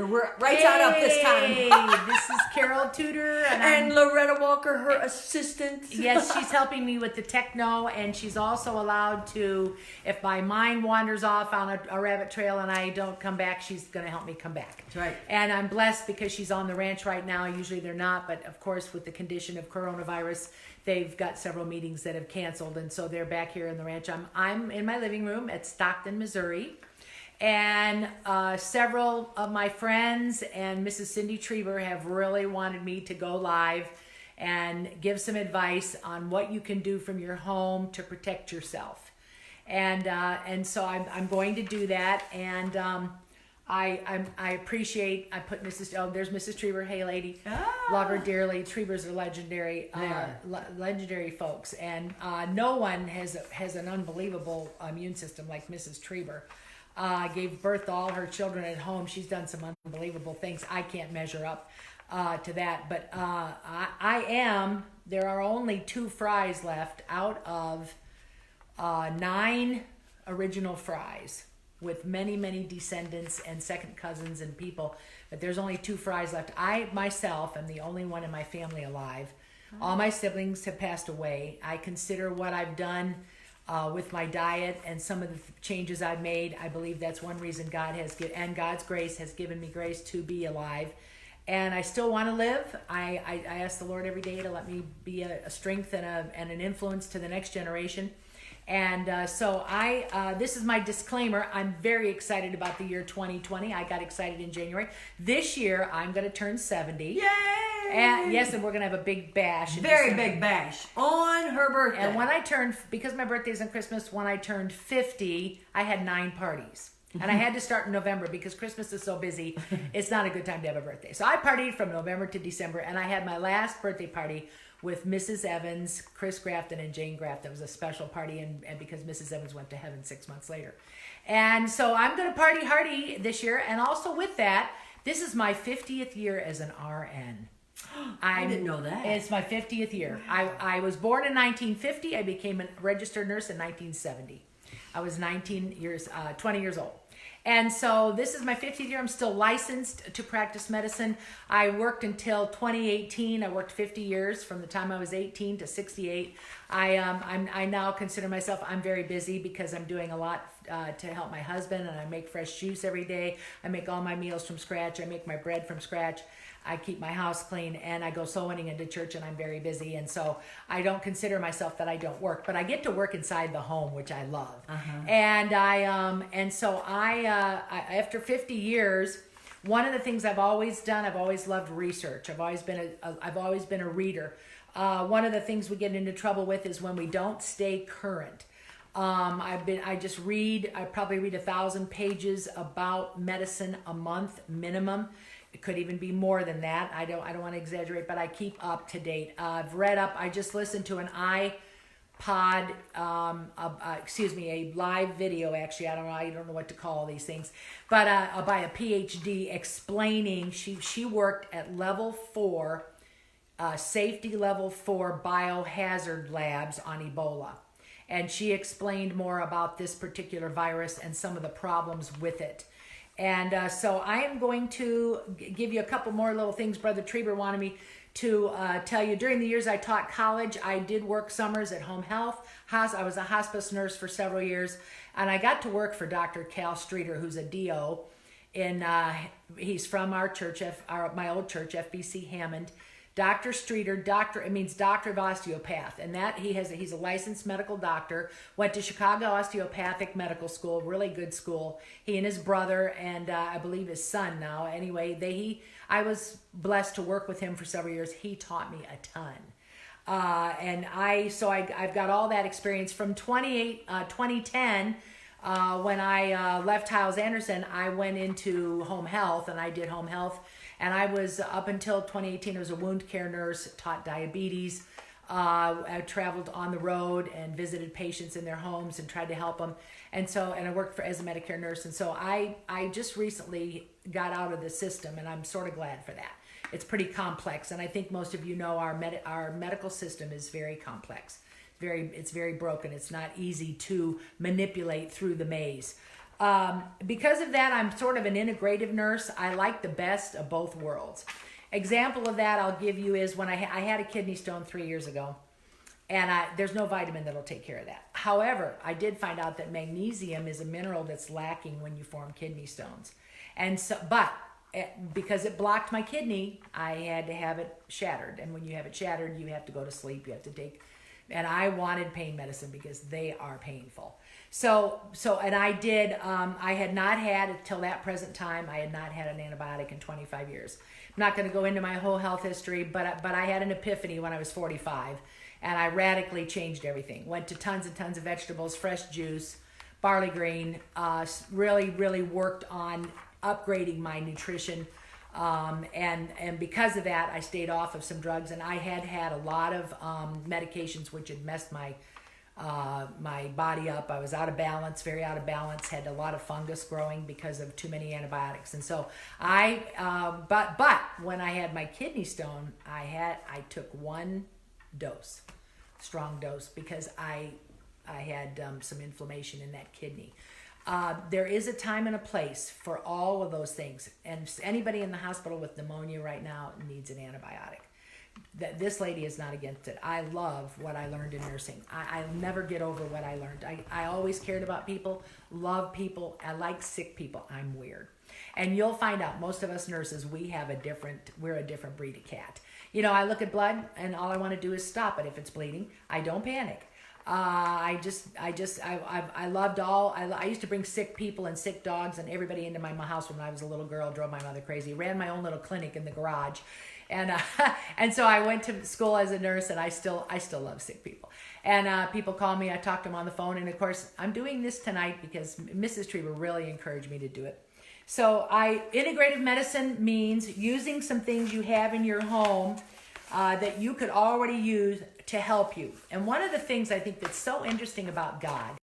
Right on up this time. This is Carol Tudor. And Loretta Walker, her assistant. Yes, she's helping me with the techno, and she's also allowed to, if my mind wanders off on a rabbit trail and I don't come back, she's going to help me come back. That's right. And I'm blessed because she's on the ranch right now. Usually they're not, but of course with the condition of coronavirus, they've got several meetings that have canceled, and so they're back here in the ranch. I'm in my living room at Stockton, Missouri. And several of my friends and Mrs. Cindy Trieber have really wanted me to go live and give some advice on what you can do from your home to protect yourself. And so I'm going to do that. And I appreciate, I put there's Mrs. Trieber. Hey, lady. Oh. Love her dearly. Triebers are legendary, legendary folks. And no one has an unbelievable immune system like Mrs. Trieber. Gave birth to all her children at home. She's done some unbelievable things. I can't measure up to that. But there are only 2 fries left out of 9 original fries with many, many descendants and second cousins and people. But there's only 2 fries left. I, myself, am the only one in my family alive. All my siblings have passed away. I consider what I've done with my diet and some of the changes I've made. I believe that's one reason God has and God's grace has given me grace to be alive. And I still want to live. I ask the Lord every day to let me be a strength and an influence to the next generation. And so this is my disclaimer. I'm very excited about the year 2020. I got excited in January. This year, I'm going to turn 70. Yay! And yes, and we're going to have a big bash. Very big bash on her birthday. And when I turned, because my birthday's on Christmas, when I turned 50, I had 9 parties. And I had to start in November because Christmas is so busy. It's not a good time to have a birthday. So I partied from November to December, and I had my last birthday party with Mrs. Evans, Chris Grafton, and Jane Grafton. It was a special party, and because Mrs. Evans went to heaven 6 months later. And so I'm going to party hardy this year. And also with that, this is my 50th year as an RN. I didn't know that. It's my 50th year. I was born in 1950. I became a registered nurse in 1970. I was 20 years old. And so this is my 50th year. I'm still licensed to practice medicine. I worked until 2018. I worked 50 years from the time I was 18 to 68. I now consider myself, I'm very busy because I'm doing a lot to help my husband, and I make fresh juice every day. I make all my meals from scratch. I make my bread from scratch. I keep my house clean, and I go soul winning into church, and I'm very busy. And so I don't consider myself that I don't work, but I get to work inside the home, which I love. And so after 50 years, one of the things I've always done, I've always loved research. I've always been a reader. One of the things we get into trouble with is when we don't stay current. I probably read 1,000 pages about medicine a month minimum. It could even be more than that. I don't want to exaggerate, but I keep up to date. I've read up. I just listened to an iPod, a live video. Actually, I don't know what to call these things, but by a PhD explaining. She worked at level 4, safety level 4 biohazard labs on Ebola, and she explained more about this particular virus and some of the problems with it. And so I am going to give you a couple more little things Brother Trieber wanted me to tell you. During the years I taught college, I did work summers at home health. I was a hospice nurse for several years, and I got to work for Dr. Cal Streeter, who's a DO. He's from our church, my old church, FBC Hammond. Dr. Streeter, it means doctor of osteopath, and that he's a licensed medical doctor, went to Chicago Osteopathic Medical School, really good school. He and his brother, and I believe his son now. Anyway, I was blessed to work with him for several years. He taught me a ton. I've got all that experience from 2010, when I left Hyles Anderson. I went into home health, and I did home health. And I was, up until 2018, I was a wound care nurse, taught diabetes. I traveled on the road and visited patients in their homes and tried to help them. And I worked as a Medicare nurse. And so I just recently got out of the system, and I'm sort of glad for that. It's pretty complex. And I think most of you know our medical system is very complex. It's very broken. It's not easy to manipulate through the maze. Because of that, I'm sort of an integrative nurse. I like the best of both worlds. Example of that I'll give you is when I had a kidney stone 3 years ago, and there's no vitamin that'll take care of that. However, I did find out that magnesium is a mineral that's lacking when you form kidney stones. And so, but because it blocked my kidney, I had to have it shattered. And when you have it shattered, you have to go to sleep. You have to take, and I wanted pain medicine because they are painful. And I did, I had not had, until that present time, I had not had an antibiotic in 25 years. I'm not going to go into my whole health history, but I had an epiphany when I was 45, and I radically changed everything. Went to tons and tons of vegetables, fresh juice, barley green, really worked on upgrading my nutrition. And because of that, I stayed off of some drugs, and I had a lot of medications which had messed my body up. I was out of balance, very out of balance, had a lot of fungus growing because of too many antibiotics. And so but when I had my kidney stone, I took one dose, strong dose, because I had some inflammation in that kidney. There is a time and a place for all of those things. And anybody in the hospital with pneumonia right now needs an antibiotic. That this lady is not against it. I love what I learned in nursing. I'll never get over what I learned. I always cared about people, love people. I like sick people. I'm weird. And you'll find out most of us nurses, we're a different breed of cat. You know, I look at blood and all I want to do is stop it. If it's bleeding, I don't panic. I loved I used to bring sick people and sick dogs and everybody into my house when I was a little girl, drove my mother crazy, ran my own little clinic in the garage. And so I went to school as a nurse, and I still love sick people. And people call me, I talk to them on the phone, and of course I'm doing this tonight because Mrs. Trieber really encouraged me to do it. So integrative medicine means using some things you have in your home that you could already use to help you. And one of the things I think that's so interesting about God